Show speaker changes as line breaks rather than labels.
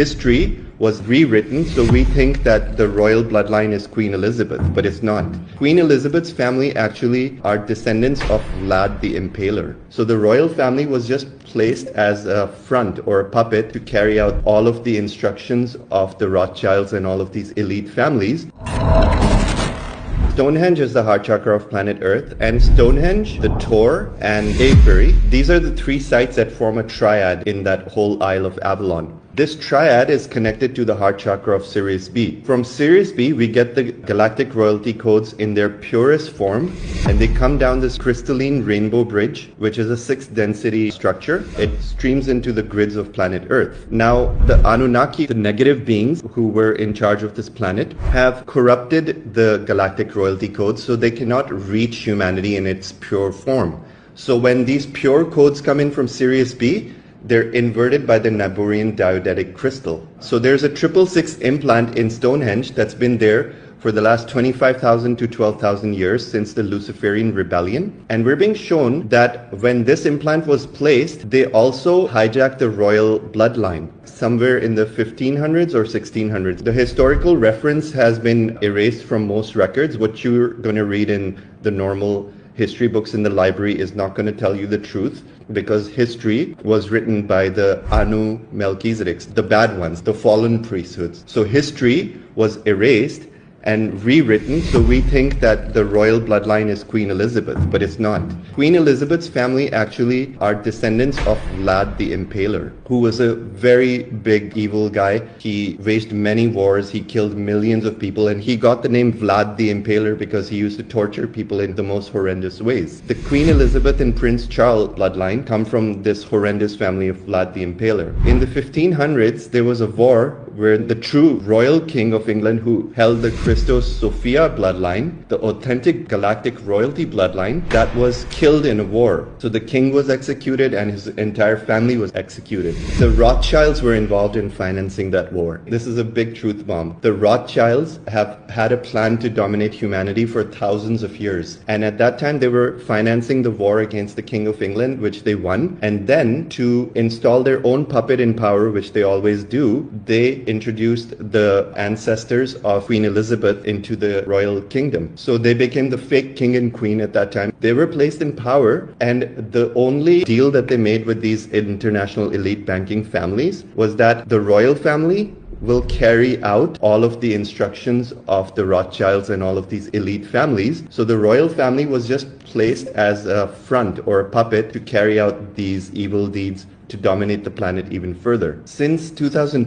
History was rewritten, so we think that the royal bloodline is Queen Elizabeth, but it's not. Queen Elizabeth's family actually are descendants of Vlad the Impaler. So the royal family was just placed as a front or a puppet to carry out all of the instructions of the Rothschilds and all of these elite families. Stonehenge is the heart chakra of planet Earth, and Stonehenge, the Tor, and Avebury, these are the three sites that form a triad in that whole Isle of Avalon. This triad is connected to the heart chakra of Sirius B. From Sirius B, we get the galactic royalty codes in their purest form, and they come down this crystalline rainbow bridge, which is a 6th density structure. It streams into the grids of planet Earth. Now, the Anunnaki, the negative beings who were in charge of this planet, have corrupted the galactic royalty codes, so they cannot reach humanity in its pure form. So when these pure codes come in from Sirius B, they're inverted by the Naburian diodetic crystal. So there's a 666 implant in Stonehenge that's been there for the last 25,000 to 12,000 years since the Luciferian rebellion. And we're being shown that when this implant was placed, they also hijacked the royal bloodline somewhere in the 1500s or 1600s. The historical reference has been erased from most records. What you're going to read in the normal history books in the library is not going to tell you the truth, because history was written by the Anu Melchizedeks, the bad ones, the fallen priesthoods. So history was erased and rewritten, so we think that the royal bloodline is Queen Elizabeth, but it's not. Queen Elizabeth's family actually are descendants of Vlad the Impaler, who was a very big evil guy. He waged many wars, he killed millions of people, and he got the name Vlad the Impaler because he used to torture people in the most horrendous ways. The Queen Elizabeth and Prince Charles bloodline come from this horrendous family of Vlad the Impaler. In the 1500s, there was a war where the true royal king of England, who held the Christos Sophia bloodline, the authentic galactic royalty bloodline, that was killed in a war. So the king was executed and his entire family was executed. The Rothschilds were involved in financing that war. This is a big truth bomb. The Rothschilds have had a plan to dominate humanity for thousands of years. And at that time, they were financing the war against the King of England, which they won. And then to install their own puppet in power, which they always do, they introduced the ancestors of Queen Elizabeth into the royal kingdom. So they became the fake king and queen at that time. They were placed in power, and the only deal that they made with these international elite banking families was that the royal family will carry out all of the instructions of the Rothschilds and all of these elite families. So the royal family was just placed as a front or a puppet to carry out these evil deeds to dominate the planet even further. Since 2012,